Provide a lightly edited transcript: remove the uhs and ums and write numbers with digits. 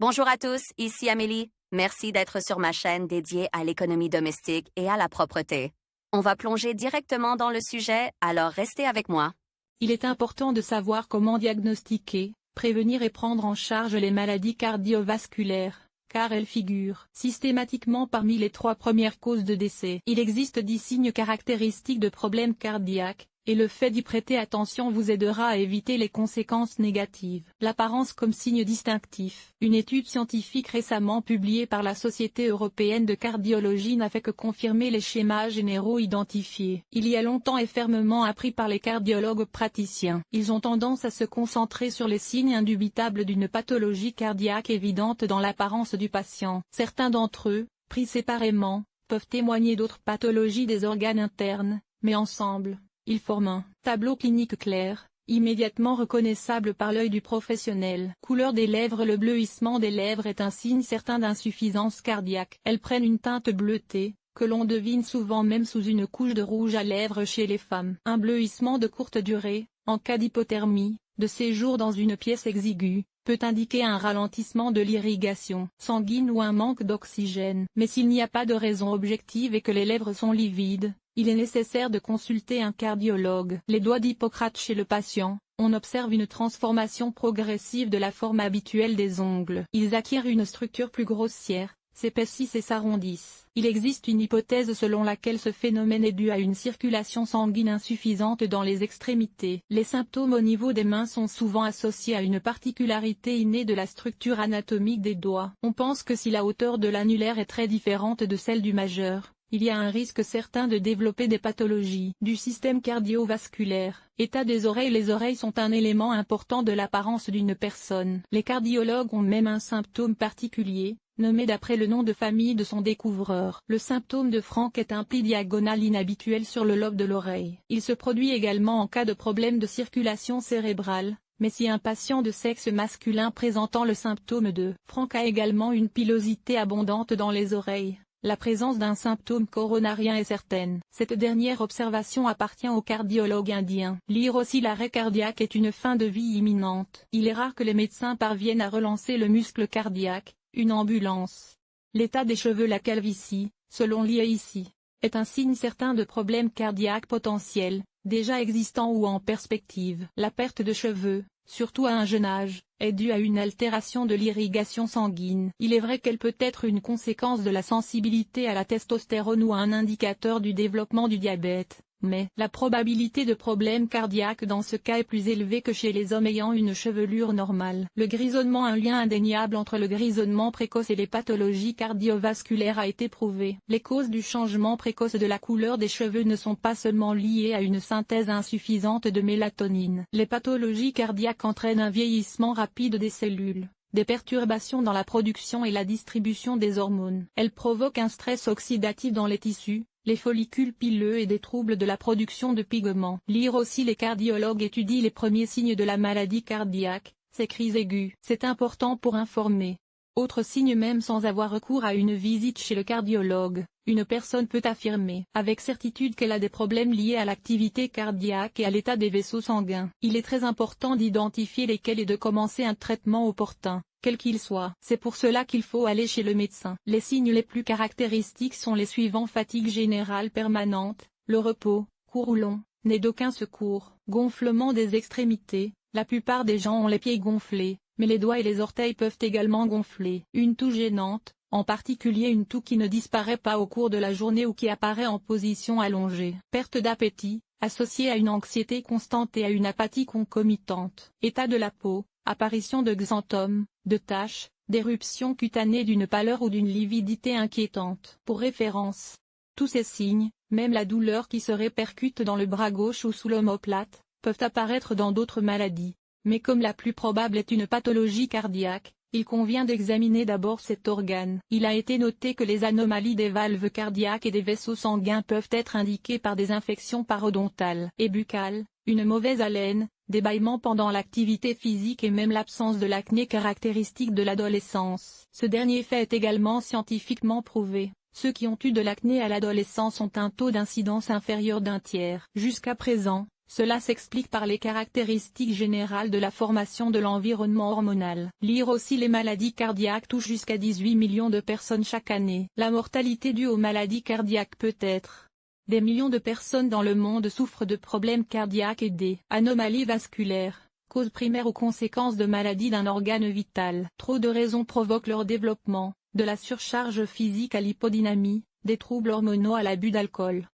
Bonjour à tous, ici Amélie. Merci d'être sur ma chaîne dédiée à l'économie domestique et à la propreté. On va plonger directement dans le sujet, alors restez avec moi. Il est important de savoir comment diagnostiquer, prévenir et prendre en charge les maladies cardiovasculaires, car elles figurent systématiquement parmi les 3 premières causes de décès. Il existe 10 signes caractéristiques de problèmes cardiaques, et le fait d'y prêter attention vous aidera à éviter les conséquences négatives. L'apparence comme signe distinctif. Une étude scientifique récemment publiée par la Société européenne de cardiologie n'a fait que confirmer les schémas généraux identifiés il y a longtemps et fermement appris par les cardiologues praticiens. Ils ont tendance à se concentrer sur les signes indubitables d'une pathologie cardiaque évidente dans l'apparence du patient. Certains d'entre eux, pris séparément, peuvent témoigner d'autres pathologies des organes internes, mais ensemble, ils forment un tableau clinique clair, immédiatement reconnaissable par l'œil du professionnel. Couleur des lèvres. Le bleuissement des lèvres est un signe certain d'insuffisance cardiaque. Elles prennent une teinte bleutée, que l'on devine souvent même sous une couche de rouge à lèvres chez les femmes. Un bleuissement de courte durée, en cas d'hypothermie, de séjour dans une pièce exiguë, peut indiquer un ralentissement de l'irrigation sanguine ou un manque d'oxygène. Mais s'il n'y a pas de raison objective et que les lèvres sont livides, il est nécessaire de consulter un cardiologue. Les doigts d'Hippocrate chez le patient. On observe une transformation progressive de la forme habituelle des ongles. Ils acquièrent une structure plus grossière, s'épaississent et s'arrondissent. Il existe une hypothèse selon laquelle ce phénomène est dû à une circulation sanguine insuffisante dans les extrémités. Les symptômes au niveau des mains sont souvent associés à une particularité innée de la structure anatomique des doigts. On pense que si la hauteur de l'annulaire est très différente de celle du majeur, il y a un risque certain de développer des pathologies du système cardiovasculaire. État des oreilles. Les oreilles sont un élément important de l'apparence d'une personne. Les cardiologues ont même un symptôme particulier, nommé d'après le nom de famille de son découvreur. Le symptôme de Franck est un pli diagonal inhabituel sur le lobe de l'oreille. Il se produit également en cas de problème de circulation cérébrale, mais si un patient de sexe masculin présentant le symptôme de Franck a également une pilosité abondante dans les oreilles, la présence d'un symptôme coronarien est certaine. Cette dernière observation appartient aux cardiologues indiens. Lire aussi. L'arrêt cardiaque est une fin de vie imminente. Il est rare que les médecins parviennent à relancer le muscle cardiaque, une ambulance. L'état des cheveux. La calvitie, selon l'IAIC, est un signe certain de problèmes cardiaques potentiels, déjà existants ou en perspective. La perte de cheveux, surtout à un jeune âge, est due à une altération de l'irrigation sanguine. Il est vrai qu'elle peut être une conséquence de la sensibilité à la testostérone ou un indicateur du développement du diabète, mais la probabilité de problèmes cardiaques dans ce cas est plus élevée que chez les hommes ayant une chevelure normale. Le grisonnement. Un lien indéniable entre le grisonnement précoce et les pathologies cardiovasculaires a été prouvé. Les causes du changement précoce de la couleur des cheveux ne sont pas seulement liées à une synthèse insuffisante de mélatonine. Les pathologies cardiaques entraînent un vieillissement rapide des cellules, des perturbations dans la production et la distribution des hormones. Elles provoquent un stress oxydatif dans les tissus, les follicules pileux et des troubles de la production de pigments. Lire aussi. Les cardiologues étudient les premiers signes de la maladie cardiaque, ces cris aigus. C'est important pour informer. Autre signe. Même sans avoir recours à une visite chez le cardiologue, une personne peut affirmer avec certitude qu'elle a des problèmes liés à l'activité cardiaque et à l'état des vaisseaux sanguins. Il est très important d'identifier lesquels et de commencer un traitement opportun, quel qu'il soit. C'est pour cela qu'il faut aller chez le médecin. Les signes les plus caractéristiques sont les suivants. Fatigue générale permanente, le repos, court ou long, n'est d'aucun secours. Gonflement des extrémités. La plupart des gens ont les pieds gonflés, mais les doigts et les orteils peuvent également gonfler. Une toux gênante, en particulier une toux qui ne disparaît pas au cours de la journée ou qui apparaît en position allongée. Perte d'appétit, associée à une anxiété constante et à une apathie concomitante. État de la peau, apparition de xanthomes, de taches, d'éruptions cutanées, d'une pâleur ou d'une lividité inquiétante. Pour référence, tous ces signes, même la douleur qui se répercute dans le bras gauche ou sous l'omoplate, peuvent apparaître dans d'autres maladies. Mais comme la plus probable est une pathologie cardiaque, il convient d'examiner d'abord cet organe. Il a été noté que les anomalies des valves cardiaques et des vaisseaux sanguins peuvent être indiquées par des infections parodontales et buccales, une mauvaise haleine, des bâillements pendant l'activité physique et même l'absence de l'acné caractéristique de l'adolescence. Ce dernier fait est également scientifiquement prouvé. Ceux qui ont eu de l'acné à l'adolescence ont un taux d'incidence inférieur d'1 tiers. Jusqu'à présent, Cela s'explique par les caractéristiques générales de la formation de l'environnement hormonal. Lire aussi les maladies cardiaques touchent jusqu'à 18 millions de personnes chaque année. La mortalité due aux maladies cardiaques peut être. Des millions de personnes dans le monde souffrent de problèmes cardiaques et des anomalies vasculaires, cause primaire ou conséquence de maladies d'un organe vital. Trop de raisons provoquent leur développement, de la surcharge physique à l'hypodynamie, des troubles hormonaux à l'abus d'alcool.